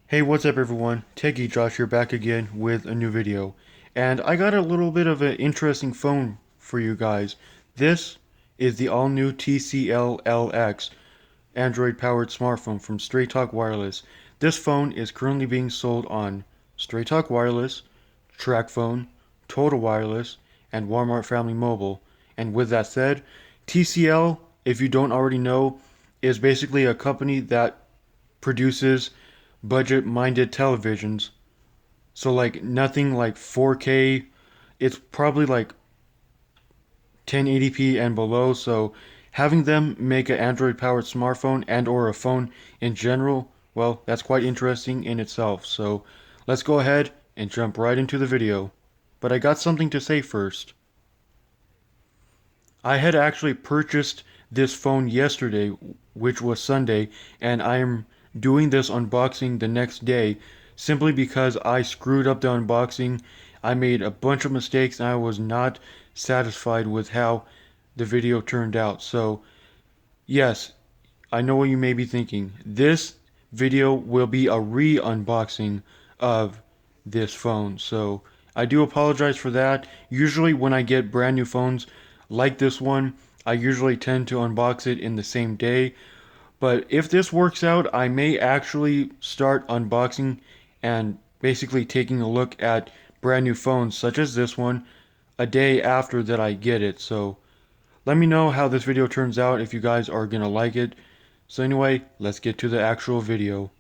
Hey, what's up everyone? TechgeekJosh here back again with a new video. And I got a little bit of an interesting phone for you guys. This is the all-new TCL LX Android-powered smartphone from Straight Talk Wireless. This phone is currently being sold on Straight Talk Wireless, TracFone, Total Wireless, and Wal-Mart Family Mobile. And with that said, TCL, if you don't already know, is basically a company that produces budget-minded televisions. So like nothing like 4K. It's probably like 1080p and below. So having them make an Android-powered smartphone and or a phone in general, well, that's quite interesting in itself. So let's go ahead and jump right into the video. But I got something to say first. I had actually purchased this phone yesterday, which was Sunday, and I am doing this unboxing the next day simply because I screwed up the unboxing. I made a bunch of mistakes and I was not satisfied with how the video turned out. So, yes, I know what you may be thinking. This video will be a re-unboxing of this phone. So I do apologize for that. Usually when I get brand new phones like this one, I usually tend to unbox it in the same day. But if this works out, I may actually start unboxing and basically taking a look at brand new phones such as this one a day after that I get it. So let me know how this video turns out if you guys are gonna like it. So anyway, let's get to the actual video.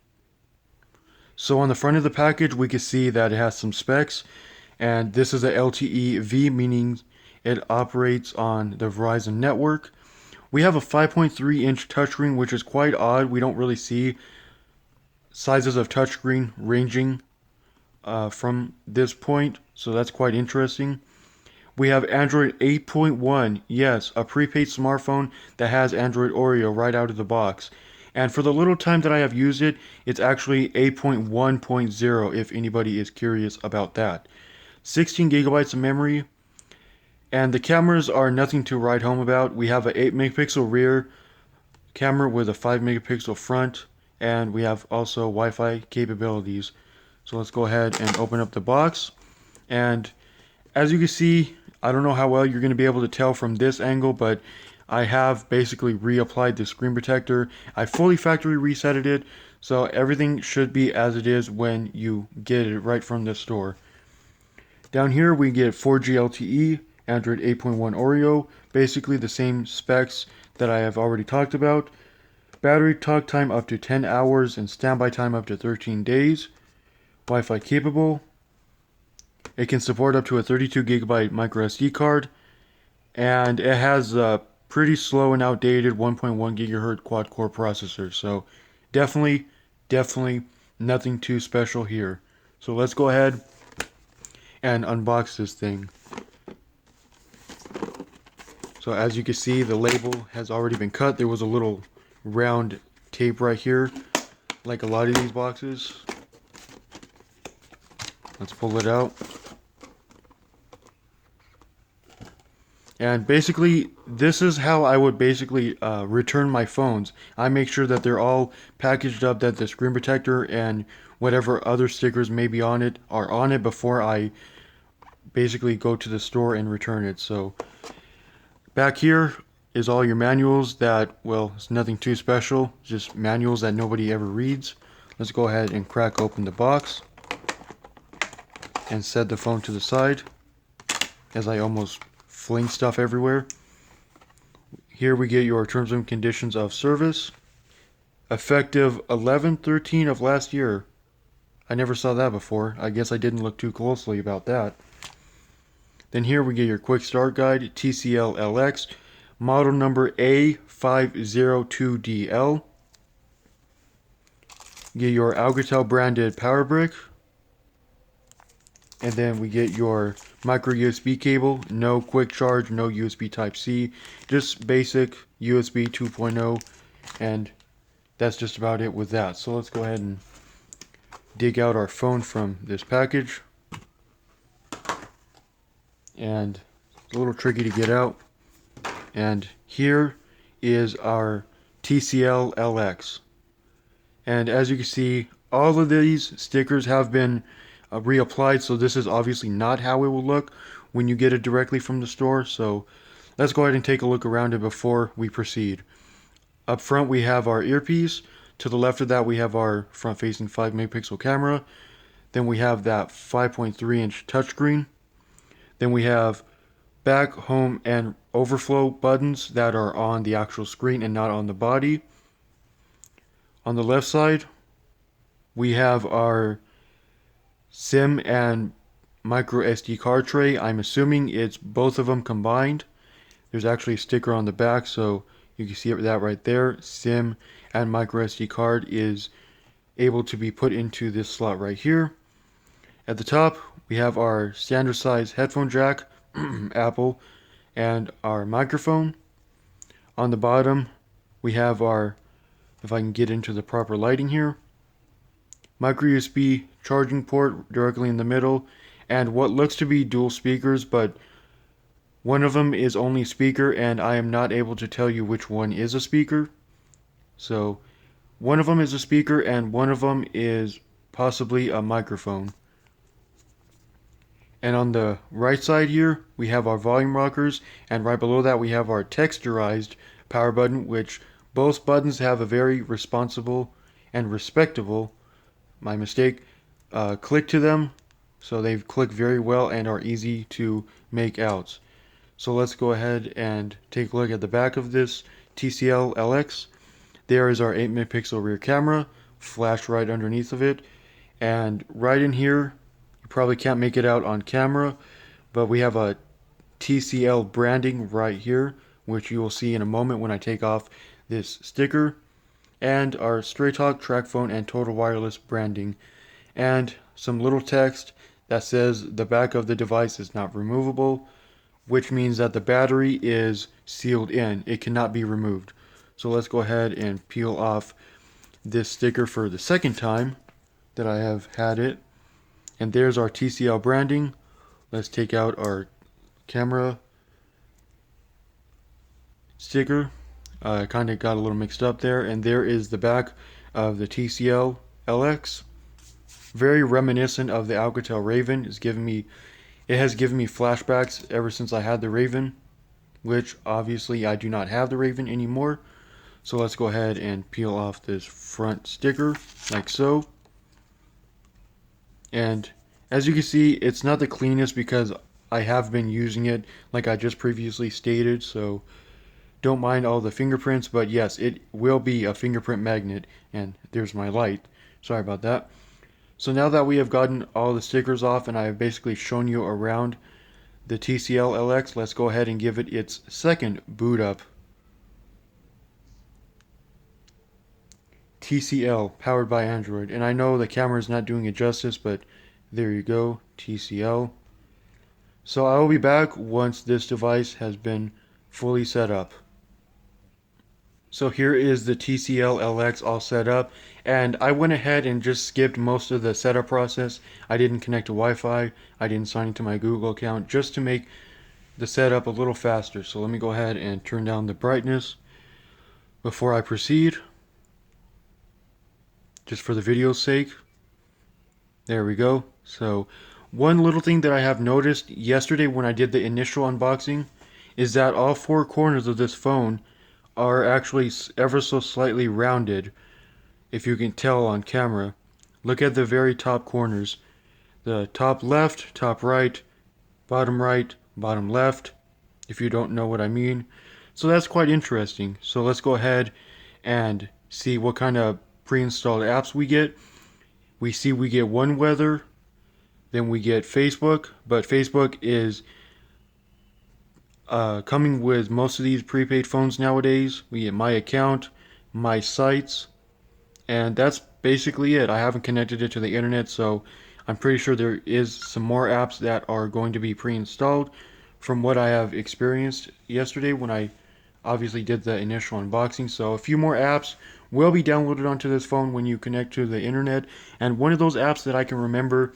So on the front of the package, we can see that it has some specs, and this is a LTE V, meaning it operates on the Verizon network. We have a 5.3-inch touchscreen, which is quite odd. We don't really see sizes of touchscreen ranging from this point, so that's quite interesting. We have Android 8.1, yes, a prepaid smartphone that has Android Oreo right out of the box. And for the little time that I have used it, it's actually 8.1.0 if anybody is curious about that. 16 gigabytes of memory, and the cameras are nothing to write home about. We have an 8 megapixel rear camera with a 5 megapixel front, and we have also Wi-Fi capabilities. So let's go ahead and open up the box. And as you can see, I don't know how well you're going to be able to tell from this angle, but I have basically reapplied the screen protector. I fully factory resetted it, so everything should be as it is when you get it right from the store. Down here we get 4G LTE, Android 8.1 Oreo, basically the same specs that I have already talked about. Battery talk time up to 10 hours and standby time up to 13 days. Wi-Fi capable. It can support up to a 32 gigabyte micro SD card, and it has a pretty slow and outdated 1.1 gigahertz quad core processor. So definitely nothing too special here. So let's go ahead and unbox this thing. So as you can see, the label has already been cut. There was a little round tape right here, like a lot of these boxes. Let's pull it out. And basically, this is how I would basically return my phones. I make sure that they're all packaged up, that the screen protector and whatever other stickers may be on it are on it before I basically go to the store and return it. So back here is all your manuals that, well, it's nothing too special, just manuals that nobody ever reads. Let's go ahead and crack open the box and set the phone to the side as I almost fling stuff everywhere. Here we get your terms and conditions of service, effective 11/13 of last year. I never saw that before. I guess I didn't look too closely about that. Then here we get your quick start guide, TCL LX, model number A502DL. Get your Alcatel branded power brick. And then we get your micro USB cable, no quick charge, no USB type C, just basic USB 2.0, and that's just about it with that. So let's go ahead and dig out our phone from this package. And it's a little tricky to get out. And here is our TCL LX. And as you can see, all of these stickers have been reapplied, so this is obviously not how it will look when you get it directly from the store. So let's go ahead and take a look around it before we proceed. Up front we have our earpiece. To the left of that we have our front-facing 5 megapixel camera. Then we have that 5.3-inch touchscreen. Then we have back, home, and overflow buttons that are on the actual screen and not on the body. On the left side, we have our SIM and micro SD card tray. I'm assuming it's both of them combined. There's actually a sticker on the back, so you can see that right there. SIM and micro SD card is able to be put into this slot right here. At the top, we have our standard size headphone jack, Apple, and our microphone. On the bottom, we have our, if I can get into the proper lighting here, micro USB charging port directly in the middle, and what looks to be dual speakers, but one of them is only speaker, and I am not able to tell you which one is a speaker. So one of them is a speaker, and one of them is possibly a microphone. And on the right side here, we have our volume rockers, and right below that we have our texturized power button, which both buttons have a very responsible and respectable, my mistake, click to them. So they click very well and are easy to make out. So let's go ahead and take a look at the back of this TCL LX. There is our 8 megapixel rear camera, flash right underneath of it, and right in here, you probably can't make it out on camera, but we have a TCL branding right here, which you will see in a moment when I take off this sticker, and our Straight Talk, TrackPhone, and Total Wireless branding, and some little text that says the back of the device is not removable, which means that the battery is sealed in. It cannot be removed. So let's go ahead and peel off this sticker for the second time that I have had it. And there's our TCL branding. Let's take out our camera sticker. I kind of got a little mixed up there. And there is the back of the TCL LX. Very reminiscent of the Alcatel Raven. It has given me flashbacks ever since I had the Raven, which obviously I do not have the Raven anymore. So let's go ahead and peel off this front sticker like so. And as you can see, it's not the cleanest because I have been using it like I just previously stated, so don't mind all the fingerprints, but yes, it will be a fingerprint magnet. And there's my light. Sorry about that. So now that we have gotten all the stickers off and I have basically shown you around the TCL LX, let's go ahead and give it its second boot up. TCL, powered by Android. And I know the camera is not doing it justice, but there you go, TCL. So I will be back once this device has been fully set up. So here is the TCL LX all set up, and I went ahead and just skipped most of the setup process. I didn't connect to Wi-Fi, I didn't sign into my Google account, just to make the setup a little faster. So let me go ahead and turn down the brightness before I proceed, just for the video's sake. There we go. So one little thing that I have noticed yesterday when I did the initial unboxing is that all four corners of this phone are actually ever so slightly rounded, if you can tell on camera. Look at the very top corners. The top left, top right, bottom left, if you don't know what I mean. So that's quite interesting. So let's go ahead and see what kind of pre-installed apps we get. We get One Weather, then we get Facebook, but Facebook is coming with most of these prepaid phones nowadays. We get My Account, My Sites, and that's basically it. I haven't connected it to the internet, so I'm pretty sure there is some more apps that are going to be pre-installed from what I have experienced yesterday when I obviously did the initial unboxing. So a few more apps will be downloaded onto this phone when you connect to the internet, and one of those apps that I can remember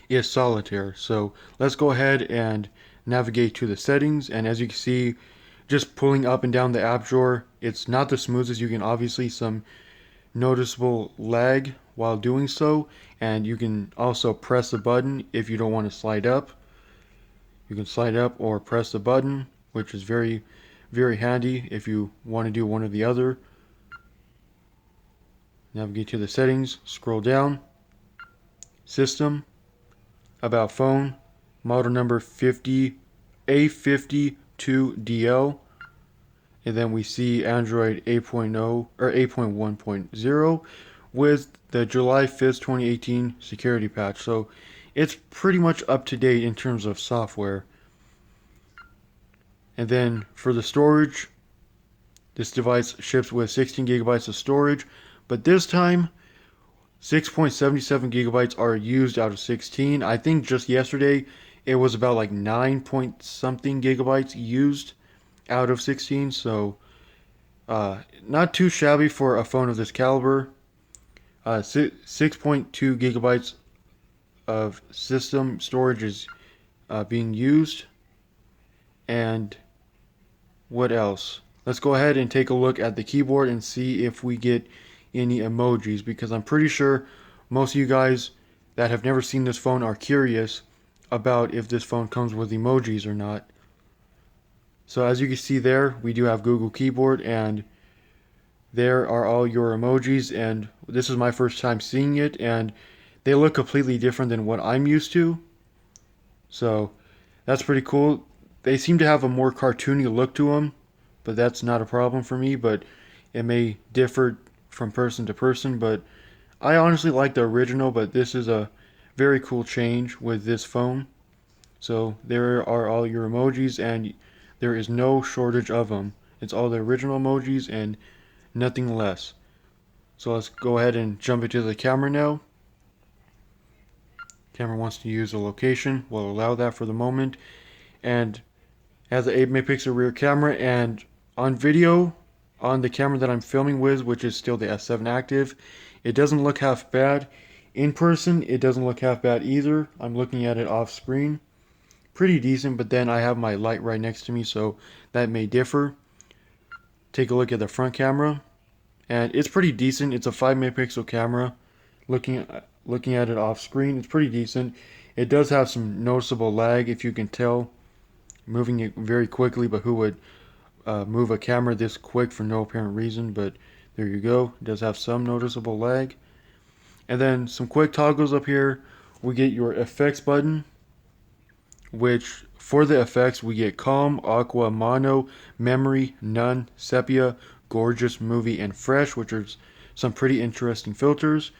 is Solitaire. So let's go ahead and navigate to the settings, and as you can see, just pulling up and down the app drawer, it's not the smoothest. You can obviously some noticeable lag while doing so, and you can also press the button if you don't want to slide up. You can slide up or press the button, which is very handy if you want to do one or the other. Navigate to the settings, scroll down, system, about phone, model number 50A52DL, and then we see Android 8.0 or 8.1.0 with the July 5th, 2018 security patch. So it's pretty much up to date in terms of software. And then for the storage, this device ships with 16 gigabytes of storage, but this time 6.77 gigabytes are used out of 16. I think just yesterday it was about like 9 point something gigabytes used out of 16, so not too shabby for a phone of this caliber. 6.2 gigabytes of system storage is being used. And what else? Let's go ahead and take a look at the keyboard and see if we get any emojis, because I'm pretty sure most of you guys that have never seen this phone are curious about if this phone comes with emojis or not. So as you can see there, we do have Google Keyboard, and there are all your emojis, and this is my first time seeing it, and they look completely different than what I'm used to. So that's pretty cool. They seem to have a more cartoony look to them, but that's not a problem for me, but it may differ from person to person. But I honestly like the original, but this is a very cool change with this phone. So there are all your emojis, and there is no shortage of them. It's all the original emojis and nothing less. So let's go ahead and jump into the camera now. Camera wants to use a location. We'll allow that for the moment. And has an 8 megapixel rear camera, and on video, on the camera that I'm filming with, which is still the S7 active, it doesn't look half bad. In person, it doesn't look half bad either. I'm looking at it off screen. Pretty decent, but then I have my light right next to me, so that may differ. Take a look at the front camera, and it's pretty decent. It's a 5 megapixel camera. Looking at it off screen, it's pretty decent. It does have some noticeable lag, if you can tell. Moving it very quickly, but who would move a camera this quick for no apparent reason? But there you go. It does have some noticeable lag. And then some quick toggles up here. We get your effects button, which for the effects we get calm, aqua, mono, memory, none, sepia, gorgeous, movie, and fresh, which are some pretty interesting filters.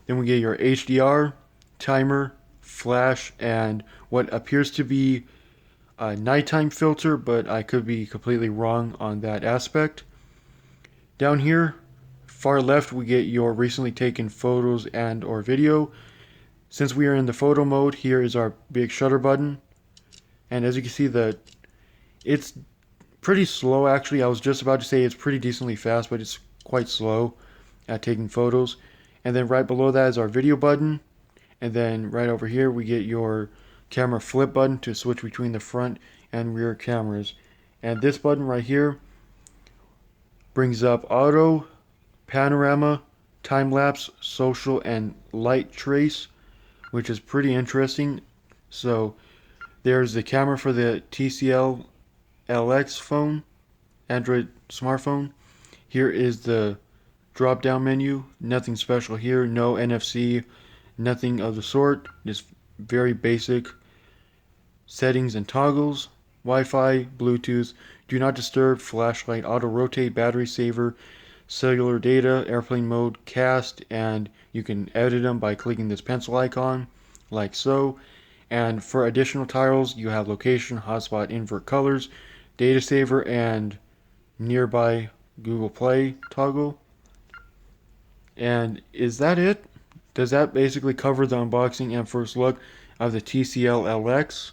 Then we get your HDR, timer, flash, and what appears to be a nighttime filter, but I could be completely wrong on that aspect. Down here, far left, we get your recently taken photos and or video. Since we are in the photo mode, here is our big shutter button. And as you can see, it's pretty slow actually. I was just about to say it's pretty decently fast, but it's quite slow at taking photos. And then right below that is our video button. And then right over here we get your camera flip button to switch between the front and rear cameras. And this button right here brings up auto, panorama, time lapse, social, and light trace, which is pretty interesting. So there's the camera for the TCL LX phone, Android smartphone. Here is the drop down menu. Nothing special here, no NFC, nothing of the sort. Just very basic settings and toggles. Wi-Fi, Bluetooth, do not disturb, flashlight, auto rotate, battery saver, cellular data, airplane mode, cast, and you can edit them by clicking this pencil icon like so. And for additional tiles, you have location, hotspot, invert colors, data saver, and nearby Google Play toggle. And is that it? Does that basically cover the unboxing and first look of the TCL LX?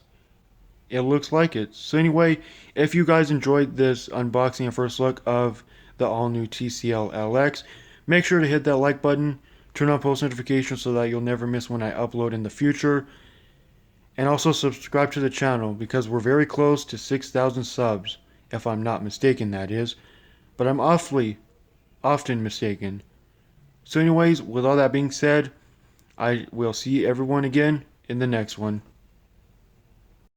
It looks like it. So anyway, if you guys enjoyed this unboxing and first look of the all-new TCL LX, make sure to hit that like button, turn on post notifications so that you'll never miss when I upload in the future, and also subscribe to the channel because we're very close to 6,000 subs, if I'm not mistaken that is, but I'm awfully often mistaken. So anyways, with all that being said, I will see everyone again in the next one.